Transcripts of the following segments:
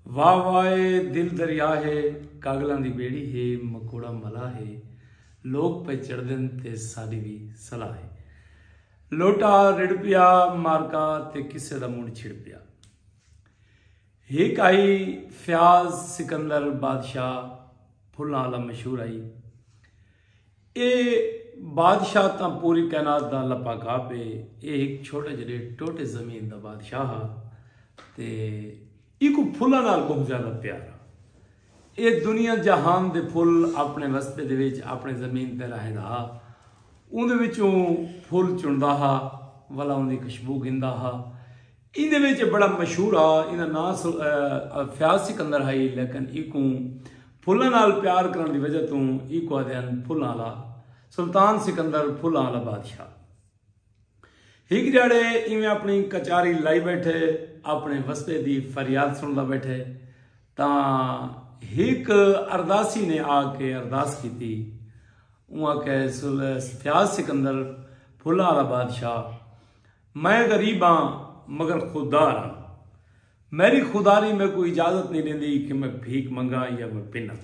वाह वाए दिल दरिया है, कागलों की बेड़ी है, मकोड़ा मला है, लोग पे चढ़ दिन ते साड़ी भी सलाह है। लोटा रिड़ पिया मारका ते किसे दा मुंड छिड़ पिया। हिक आई फयाज सिकंदर बादशाह फुल्लां आला मशहूर आई। ये बादशाह तो पूरी कैनात दा लपा काप है। ये एक छोटे जिहे टोटे जमीन दा बादशाह हा ते इको फुल्लां नाल बहुत ज्यादा प्यारा। ये दुनिया जहान दे फुल अपने वस्ते दे विच अपने जमीन ते रहंदा हा, उहदे विचों फुल चुनदा हा, वाला उहदी खुशबू गिंदा हा। इहदे विच बड़ा मशहूर आ, इहदा नाम फयाज सिकंदर है, लेकिन इको फुल्लां नाल प्यार करने की वजह तो इको आदन फुल्लां आला सुल्तान सिकंदर फुल्लां आला बादशाह। हिक ध्याड़े इवें अपनी कचारी लाई बैठे, अपने वस्ते की फरियाद सुनता बैठे, तां हिक अरदासी ने आके अरदास की। उहाँ के फयाज सिकंदर फुल्लां आला बादशाह, मैं गरीब हाँ मगर खुददार हाँ, मेरी खुदारी में कोई इजाजत नहीं देती कि मैं भीख मंगा या मैं पिना,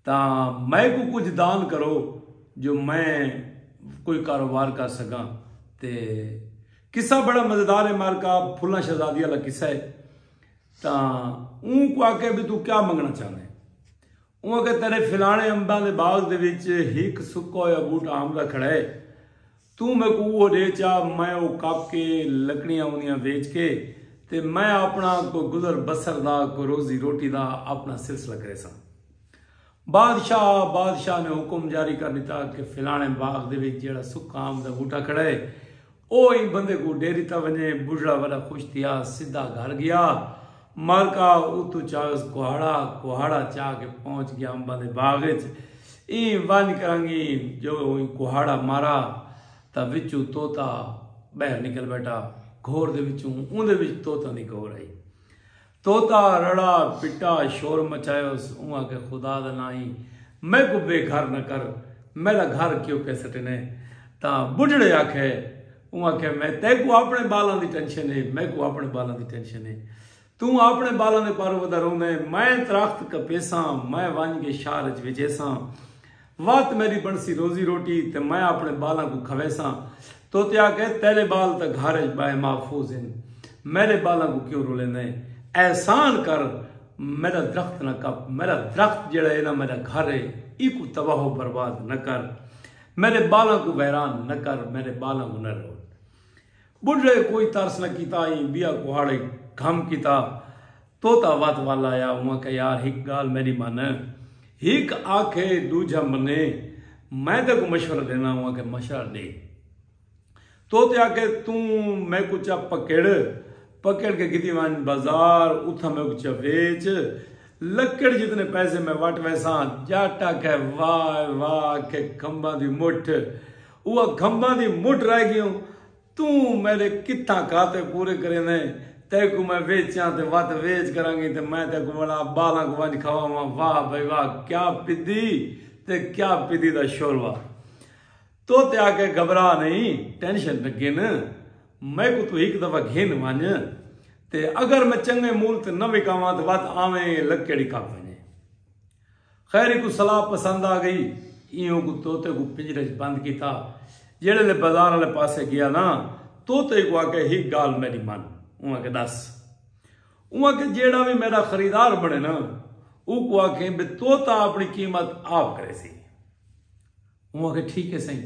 तां मैं को कुछ दान करो जो मैं कोई कारोबार कर सका। ते किस्सा बड़ा मजेदार है, मारका फुल्लां शहजादी वाला किस्सा है। तां को आके भी तू क्या मंगना चाहना है? उह के तेरे फिलाने अंबां दे बाग दे विच हिक सुक्का होया बूटा आम दा खड़ा है, तू मैं को वो दे चा, मैं वो काप के लकड़ियां उन्दियां बेच के ते मैं अपना कोई गुजर बसर दा कोई रोजी रोटी दा अपना सिलसिला करे सा। बादशाह ने हुक्म जारी कर दिता कि फिलाने बाग दे विच जेड़ा सुक्का आम दा बूटा खड़ा है, ओ ही बंदे को डेरी ता वने। बुढ़ड़ा बड़ा खुश थिया, सीधा घर गया। मालका उतू चाह कुहाड़ा चाह के पहुंच गया अंबा दे बाग च। ई वन करांगी जो कुहाड़ा मारा ता विचू तोता बहर निकल बैठा, घोर दे विचों उहदे विच तोता दी घोर आई। तोता रड़ा पिटा शोर मचायो, उहाँ के खुदा दा नाई मैं को बेघर न कर, मेरा घर क्यों पे सटने। तां बुढ़ड़े आखे उहाँ के मैं ते को अपने बालों की टेंशन है, मैं को अपने बालों की टेंशन है, तू अपने बालों के पर वधा रोंदे, मैं दरख्त कपेसा, मैं वन के शहर च विजेसा, वत मेरी बनसी रोजी रोटी ते मैं अपने बालों को खवेसा। तोते आके तेरे बाल तो घर बाय महफूज हैं, मेरे बालों को क्यों रोलेंदे, एहसान कर मेरा दरख्त न कप, मेरा दरख्त जड़ा है ना मेरा घर है, इको तबाह बर्बाद न कर, मेरे बालों को वैरान न कर, मेरे बालों को न रो। बुढ़े कोई तरस न किता, बिया कुहाड़े घम किता। तोता वात वाला आया, वहां के यार हिक गाल मेरी मन, हिक आखे दूजा मने, मैं तो को मशवरा देना, वहां के मशवरा दे। तोते आके तू मैं कुछ पकड़ के गिदी वन बाजार, उथा मैं कुछ बेच, लकड़ जितने पैसे मैं वट वैसा। जाटा के वाह वाह के खंबा दी मुठ, वह खंबा दी मुठ रह गई, तू मेरे कितना खाते पूरे करे ने, ते को मैं बेचा ते वत वेच करांगी ते मैं ते को बड़ा बाला को वंज खवावा। वाह भाई वाह, क्या पिदी ते क्या पिदी दा शोरवा। तो ते आके घबरा नहीं, टेंशन लगे न, मैं को तू एक दफा घेन वंज ते अगर मैं चंगे मूल ते न विकावा तो वत आवे लकड़ी का वने। खैर को सलाह पसंद आ गई, इं को तोते को पिंजरे च बंद किया। जेड़े ले बाजार वाले पासे गया ना, तोते को आके ही गाल मेरी मन, उहाँ के दस, उहाँ के जेड़ा भी मेरा खरीदार बने ना, को आके भी तोता अपनी कीमत आप करे सी। उहाँ के ठीक है सही,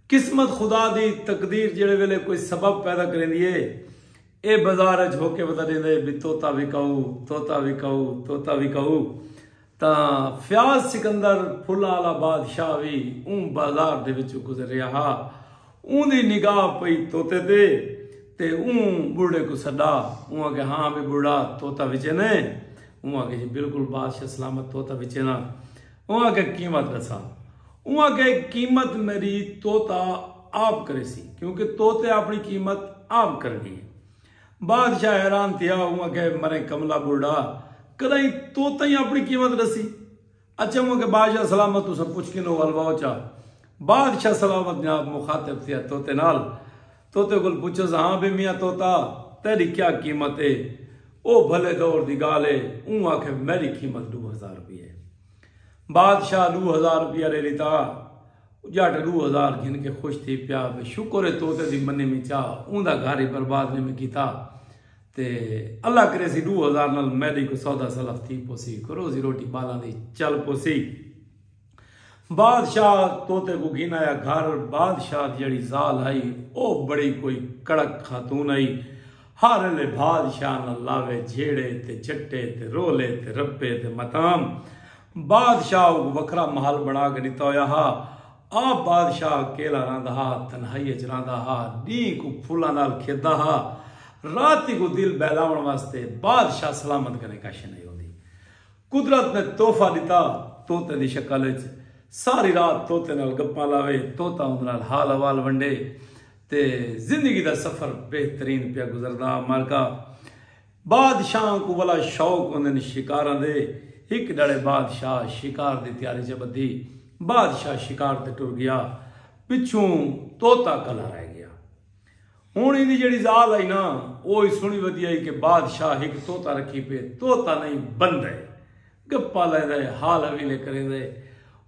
किस्मत खुदा दी तकदीर जेड़े वेले कोई सबब पैदा करेंदी है, ए बाजार च होके बता देंदे भी तोता विकाऊ, तोता विकाऊ, तोता विकाऊ। तां फयाज सिकंदर फुल्लां आला बादशाह भी बाजार दे विच गुजरिया हा, उहदी निगाह पई तोते ते बुढ़े को सदा। उहाँ के हाँ भी बुढ़ा तोता विचे ने, उहाँ के जी बिल्कुल बादशाह सलामत तोता विचे ना। उहाँ के कीमत दसा, उहाँ के कीमत मेरी तोता आप करे सी, क्योंकि तोते अपनी कीमत आप कर दी। बादशाह हैरान थिया, उहाँ के मरे कमला बुढ़ा कदई तोता ही अपनी कीमत दसी। अच्छा उहाँ के बादशाह सलामत तुसा पुछ के नो अलवाओ चा। बादशाह सलामत जनाब मुखातिब थिया तोते नाल, तोते को पूछो हाँ भी मियाँ तोता तेरी क्या कीमत है। ओ भले दौर दी गाल है। ऊँ आखे मेरी कीमत 2000 रुपये। बादशाह 2000 रुपया ले लिता। जट 2000 गिन के खुश थी पिया। शुक्र है तोते दी मन्ने में चाह ऊंदा घर ही बर्बाद ने में किता ते अल्लाह करे सी 2000 नाल मैदी को सौदा सलफ थी पोसी को रोजी रोटी बाला दी चल पोसी। बादशाह तोते को गिन आया घर। बादशाह जड़ी जाल आई ओ बड़ी कोई कड़क खातून आई। हर ले बादशाह न लावे झेड़े ते चट्टे ते रोले ते रब्बे ते मताम। बादशाह वखरा महल बना के दिता होया हा। आ बादशाह अकेला रहा हा तन्हाई च रहा हा। डी को फूलों नाल खेदा हा। रात को दिल बहलावन वास्ते बादशाह सलामत करने कश नहीं होती। कुदरत ने तोहफा दिता तोते की शक्ल सारी रात तोते नाल गप्पा लावे तोता उन्हें हाल हवाल वंडे ते जिंदगी का सफर बेहतरीन पिया गुजरदा। मारका बादशाह को वाला शौक उन्हें शिकारा दे। एक डे बादशाह शिकार की तैयारी च बधी। बादशाह शिकार ते टुर गया पिछों तोता कला रह गया। हूँ इनकी जी जाल आई ना वो सुनी वधी आई कि बादशाह एक तोता रखी पे। तोता नहीं बंद है गप्पा लेंदे हाल हवीले करेंदे।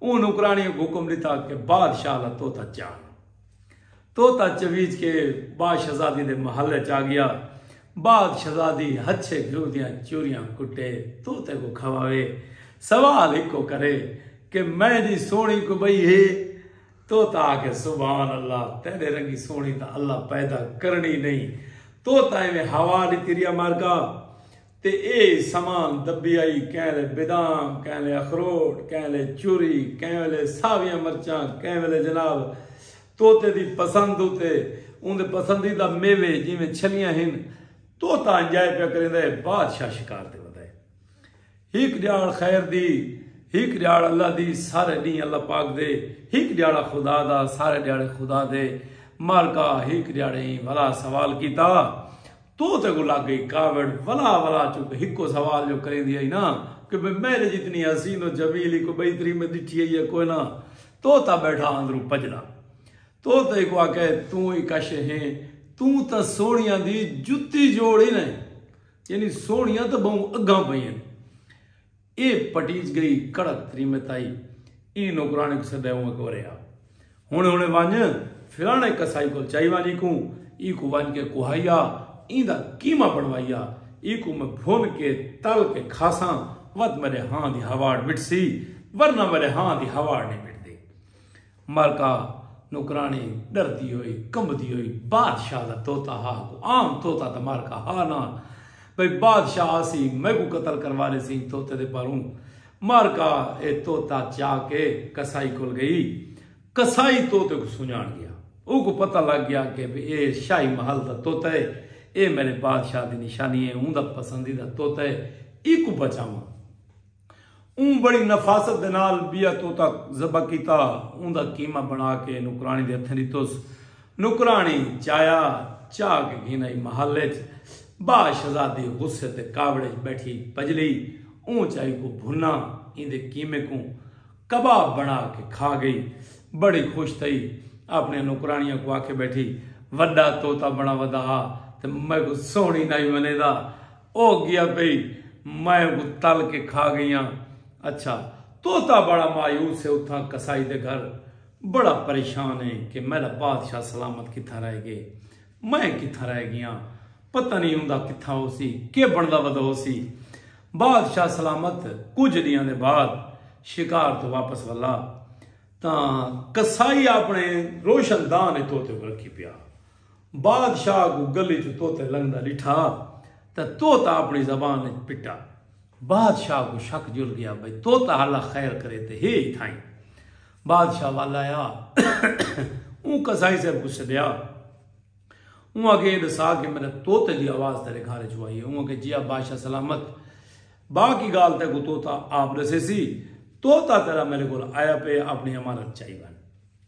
ऊँ नुकरानी को हुक्म दिता कि बादशाह ला तोता चाल। तोता चवीज के बाद शहजादी के महल च आ गया। बाद शहजादी हच्छे घरू दियां चूरियां कुटे तोते को खवावे। सवाल इको करे कि मैं जी सोनी को बई है। तोता आके सुभान अल्लाह तेरे रंगी सोनी तो अल्लाह पैदा करनी नहीं। तोता में हवा दी रिया मारका ते ए समान दबी आई। कहले बेदाम कहले अखरोट कहले चूरी कहले सावियां मरचां कहले जनाब तोते दी पसंद उते उनके पसंदीदा मेवे जिमें छलियां हिन। तोता इंजॉय पे करेंदे। बादशाह शिकार ते वधाए। हिक ड्याल खैर दी हिक ड्याल अल्लाह दी सारे डी अल्लाह पाक दे। हिक ड्याला खुदा दा सारे ड्याले खुदा दे। मारका हिक ड्याड़े भला सवाल किता तोते को लग गई कावड़। वला वला चुप हिको सवाल जो करें दिया ना कि मेरे जितनी हसीन और जमीली को बेहतरी में दिठी है कोई ना। तोता बैठा अंदरू पजड़ा। तोते को आके तू ही कश है तू तो सोनिया दी जुत्ती जोड़ी ने यानी सोनिया तो बहु अगा पई ये पटीज गई कड़क तरी में ताई। ई नौकराने को सदा वरिया हुणे हुणे वंज फिराने कसाई को चाई वाली को ई को वन के कुहाइया इंदा कीमा बनवाइया। ई को मैं भून के तल के खासा वत मेरे हाँ दी हवाड़ मिटसी वरना मेरे हाँ दी हवाड़ नहीं मिटती। मारका नौकरानी डरती हुई कंबती हुई। बादशाह का तोता हा को आम तोता तो मारका हा ना भाई बादशाह आसी मैं को कतल करवा रहे सी तोते दे पारूं। मारका ए तोता चा के कसाई को गई। कसाई तोते को सुझान गया। उनको पता लग गया कि ये शाही महल का तोता है। ये मेरे बादशाह की निशानी है। उनका पसंदीदा तोता है। इको बचावा ऊँ बड़ी नफासत दे नाल बिया तोता जबा किता। उनका कीमा बना के नुकरानी दे हथें दितुस। नुकरानी चाया चाह के घिनाई महल च। बाद शहजादी गुस्से ते कावड़े बैठी पजली। ऊंचाई को भुना इंदे कीमे को कबाब बना के खा गई। बड़ी खुश थी। अपने नुकरानियों को आके बैठी वड्डा तोता बना वदा हा ते मैं को सोनी नहीं मनेदा ओ गया भाई मैं को तल के खा गई। अच्छा तोता बड़ा मायूस है उठा कसाई दे घर बड़ा परेशान है कि मेरा बादशाह सलामत किथा रह गए मैं किथा रह गया पता नहीं हुंदा किथा हो सी के बनदा वदा हो सी। बादशाह सलामत कुछ दिनों के बाद शिकार तो वापस वाला ता कसाई अपने रोशनदान ने तोते को रखी पिया। बादशाह को गली च तोते लंघदा लिठा तो तोता अपनी जबान ने पिटा। बादशाह को शक जुल गया भाई तोता हल्ला खैर करे थे हे थाई। बादशाह वाला आया ऊ कसाई से पूछ दिया ऊ आगे दसा कि मेरे तोते की आवाज तेरे घर चुआई है। ऊ आगे जिया बादशाह सलामत बाकी गाल ते को तोता आप रसे सी तोता तेरा मेरे को आया पे अपनी अमानत चाहिए।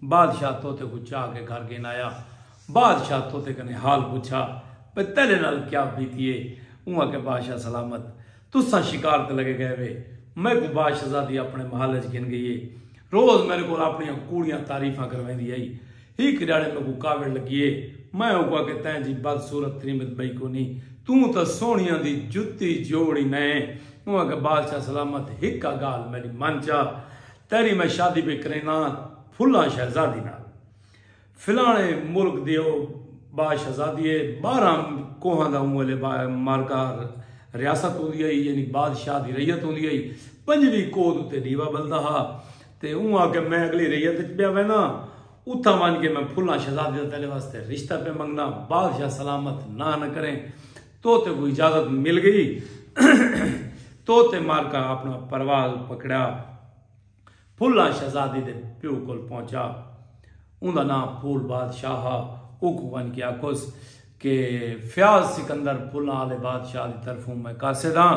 बादशाह तोते को चाह के घर गेन आया। बादशाह तोते कने हाल पूछा भाई तेरे नाल क्या बीती है। ऊ आगे बादशाह सलामत तुसा शिकार ते लगे गए वे मैं को बादशाहजादी अपने महल च गिन गई है। रोज मेरे को अपनी कूड़ियां तारीफा करवाई आई। ही किराड़े में को कावड़ लगी है मैं उगा के तैं जी बदसूरत त्रिमत बई को नहीं तू तो सोनिया दी जुत्ती जोड़ी ने उहाँ के बादशाह सलामत हिक्का गाल मेरी मन चा तेरी मैं शादी पे करेना फुला शहजादी नाल फिलाने मुल्क दियो बादशाहजादी 12 कोहां दा उमले मारका रियासत होंदी आई यानी बादशाह दी रैयत होंदी आई 5वीं कोद उत्ते दीवा बलदा हा ते उहाँ के मैं अगली रैयत च पिया वैना उथा वन के मैं फुला शहजादी दा तेरे वास्ते रिश्ता पे मंगना बादशाह सलामत ना न करें तो ते कोई इजाजत मिल गई तो ते मारका अपना परवाज पकड़ा फुला शहजादी दे प्यो कोल पहुंचा उनका नाम फूल बादशाह उकवन की आखुस के फयाज सिकंदर फुला आले बादशाह की तरफों मैं कासिद हाँ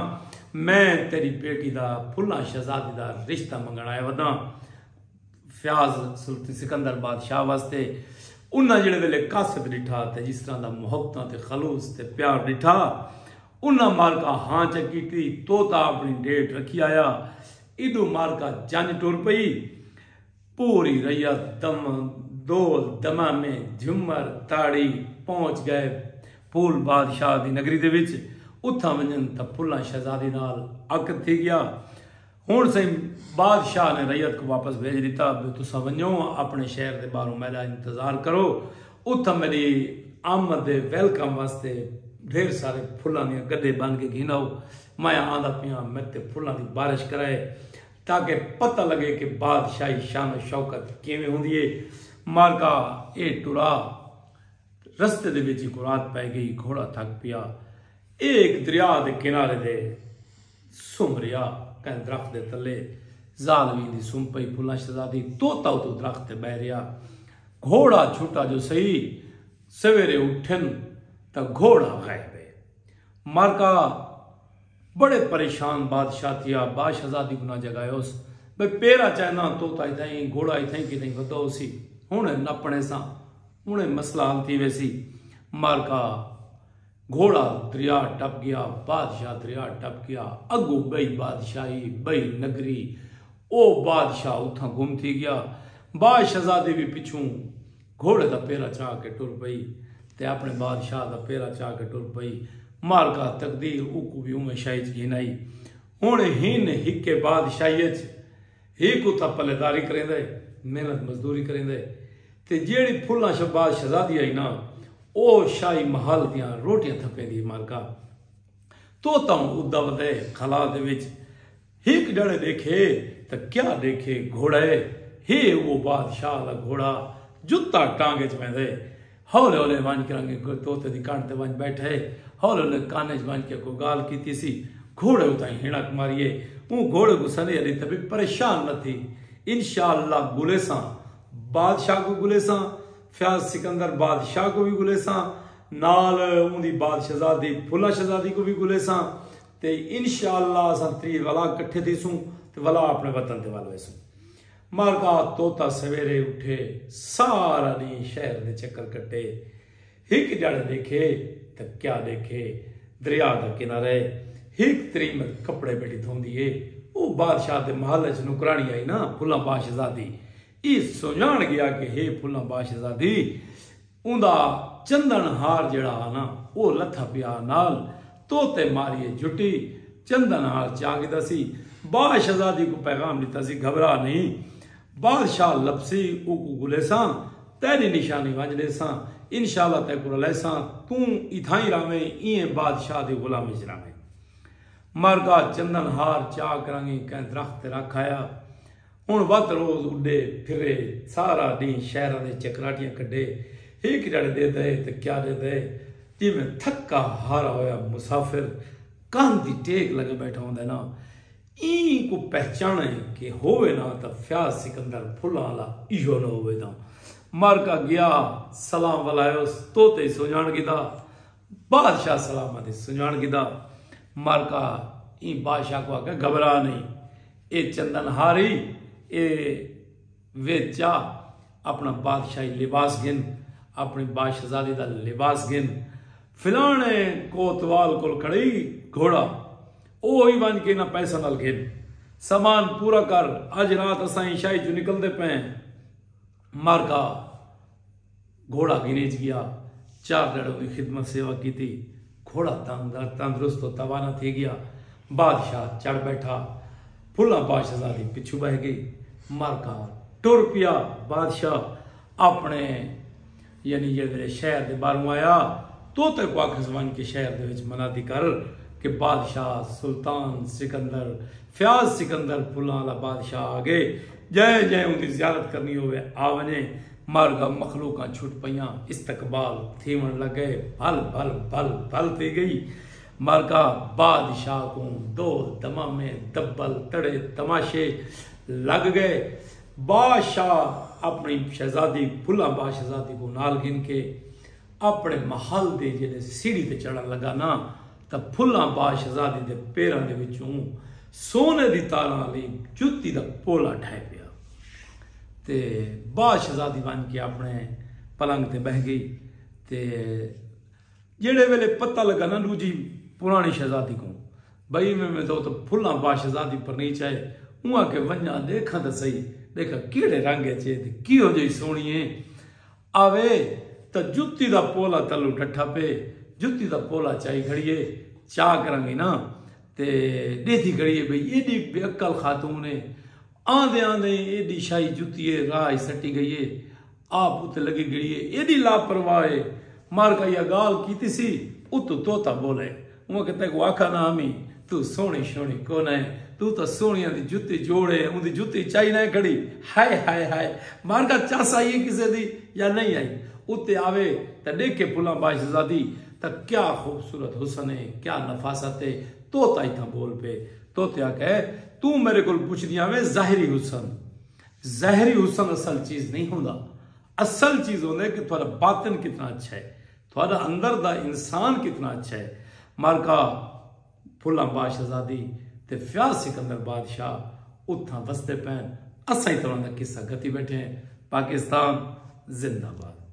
मैं तेरी बेटी का फुला शहजादी का रिश्ता मंगण आया वदा फयाज सिकंदर बादशाह वास्ते उन्हें जिहड़े वेले कासिद डिठा ते जिस तरह का मुहब्बत ते खलूस ते प्यार डिठा उन्हें मारका हाँ च की तोता अपनी डेट रखी आया इदू मारका जंज टुर पई पूरी रैयत दम दोल दमा में झुमर ताड़ी पहुंच गए फूल बादशाह की नगरी दे विच उथा वजन तो फुला शहजादी नाल अकद थी गया हुण सही बादशाह ने रैयत को वापस भेज दिता तुसा वनो अपने शहर के बाहरों मेरा इंतजार करो उथा मेरी आमद दे वेलकम वास्ते ढेर सारे फुलों दी गड्ढे बन के घिनाओ मैं आंदा पिया मैं फुलों की बारिश कराए ताकि पता लगे कि बादशाही शान शौकत किवें हुंदी है मारका ए टुरा रस्ते दे विच एक रात पै गई घोड़ा थक पिया एक दरिया के किनारे दे सुम रिया कहीं दरख्त के थले जालवी दी सुम पई फुला शहजादी तोता तो दरख्त ते बह रिया घोड़ा छुटा जो सही सवेरे उठन तो घोड़ा गायब है मारका बड़े परेशान बादशाह थिया बादशाहजादी को ना जगायोस भाई पेरा चाहना तोता इथाई घोड़ा इथाई कि नहीं वधो सी हुण नपने सा हुणे मसला हल थी वैसी मारका घोड़ा दरिया टप गया बादशाह दरिया टप गया अगू बई बादशाही बई नगरी ओ बादशाह उथा गुम थी गया बादशाहजादी भी पिछू घोड़े का पेरा चाह के टुर पई ते अपने बादशाह का पेरा चाह के टुर पई मारका तकदीर उकू भी उमें शाही घिनाई हुण हिन हिके बादशाही हिक उथा पलेदारी करेंदे मेहनत मजदूरी करेंदे ते जेड़ी फुला शहबाज शहजादी आई ना ओ शाही महल दियां रोटियां थपेंदी मारका तोता उदा वधे खला दे विच हिक डड़े देखे तो क्या देखे घोड़े हे वो बादशाह दा घोड़ा जुत्ता टांगे च वेंदे हौले हौले वन के तोते दी कान ते वन बैठे हौले हौले काने च वन के कोई गाल कीती सी घोड़े उताई हिणक मारिए वो घोड़े को सने अली तभी परेशान न थी इंशाअल्लाह गुलेसा बादशाह को गुलेसा फयाज सिकंदर बादशाह को भी गुलेसा नाल उनकी बादशाहजादी फुला शहजादी को भी गुलेसा ते इंशाअल्लाह असां त्री वला कट्ठे थीसूं ते वला अपने वतन ते वाल वैसूं मारका तोता सवेरे उठे सारा दी शहर दे चक्कर कट्टे हिक जाड़े देखे तो क्या देखे दरिया का किनारे हिक त्रीमत कपड़े बेटी धोंदी है वो बादशाह दे महल च नुकरानी आई ना फुला बादशाहजादी ई सुजान गया कि हे फुला बादशाहजादी उंदा चंदन हार जड़ा ना वो लथा पिया नाल तोते मारिए जुटी चंदन हार चांग दसी बादशाहजादी को पैगाम दिता सी घबरा नहीं बादशाह लपसी उकू गुलेसा तेरी निशानी वंजने सा इंशाअल्लाह ते को लेसा तू इथाई रावे इए बादशाह दी गुलामी च रावे मारका चंदन हार चा करांगी कह दरख्त रखाया हुण वत रोज उडे फिरे सारा दी शहर दे चकराटियां कड्डे एक जड़े दे दे ते क्या दे दे जिवें थक्का हारा होया मुसाफिर कान दी टेक लगे बैठा होंदा ना ई को पहचाने कि होवे ना तो फयाज सिकंदर फुला वाला इहो न होवे तो मारका गया सलाम वलायो तोते सुजान गिदा बादशाह सलामती सुजान गिदा मारका ई बादशाह को आके घबरा नहीं ए चंदन हारी ए वेचा अपना बादशाही लिबास गिन अपनी बादशाहजादी का लिबास गिन फिलाने कोतवाल को खड़ी घोड़ा ओ ही बन के ना पैसा नाल गिन सामान पूरा कर अज रात असा शाही चो निकलते पे मारका घोड़ा गिने च गया 4 लड़ों की खिदमत सेवा की थी घोड़ा तंदुरुस्त तो तवाना थी गया। बादशाह चढ़ बैठा, फुला बादशाहजादी पिछू बह गई। मारका टुर पिया बादशाह अपने यानी जे शहर के बाहरों आया तो तक आखिर जमान के शहर के मनादी कर कि बादशाह सुल्तान सिकंदर फयाज सिकंदर फुला वाला बादशाह आ गए। जय जय उनकी जियारत करनी हो आ वने। मारगा मखलूक छुट पइयां, इस्तकबाल थीवन लगे, भल भल भल भल थी गई। मारगा बादशाह को दो दमामे दब्बल तड़े तमाशे लग गए। बादशाह अपनी शहजादी फुला बादशाहजादी को नाल गिन के अपने महल दे जेडे सीढ़ी ते चढ़न लगा ना, तब फुला बादशाहजादी दे पैरों दे विचों सोने दी तारां वाली जुत्ती दा पोला ढह पिया ते बादशाहजादी बन के अपने पलंग ते बह गई। ते जेड़े वेले पता लगा ना दूजी पुरानी शहजादी को भाई मैं तो फुला बादशाहजादी पर नहीं चाहे उहाँ के वन्या देखा तो सही, देखा किड़े रंग चे किहो जी सोहनी है। आवे तो जुत्ती दा पोला तलू डठा पे, जुत्ती दा पोला चाई खड़िए चाह करांगी ना ते देती खड़िए भाई एडी बेअक्ल खातून है। आंदे आंदे एडी शाही जुत्ती है राह सटी गई है, आप उत लगी गई है एडी लापरवाह है। मार का यह गाल की सी उत तोता बोले वह कहते को आखा ना हमी तू सोहनी सोहनी कौन है, तू तो सोहनिया दी जुत्ती जोड़े उनकी जुत्ती चाई ना खड़ी। हाय हाय हाय मार का चास आई है किसी दी या नहीं आई। उत्ते आवे तो देखे फुला बादशाहजादी तो क्या खूबसूरत हुसन है, क्या नफासत है। तोता ही था बोल पे, तोता कहे तू मेरे को पूछ दिया वे जाहिरी हुसन, जाहिरी हुसन असल चीज नहीं होता। असल चीज होता है कि थोड़ा बातन कितना अच्छा है, थोड़ा अंदर दा इंसान कितना अच्छा है। मारका फुला बादशाहजादी ते फयाज सिकंदर बादशाह उथा वसते पैन। असा ही तरह का किस्सा गति बैठे हैं। पाकिस्तान जिंदाबाद।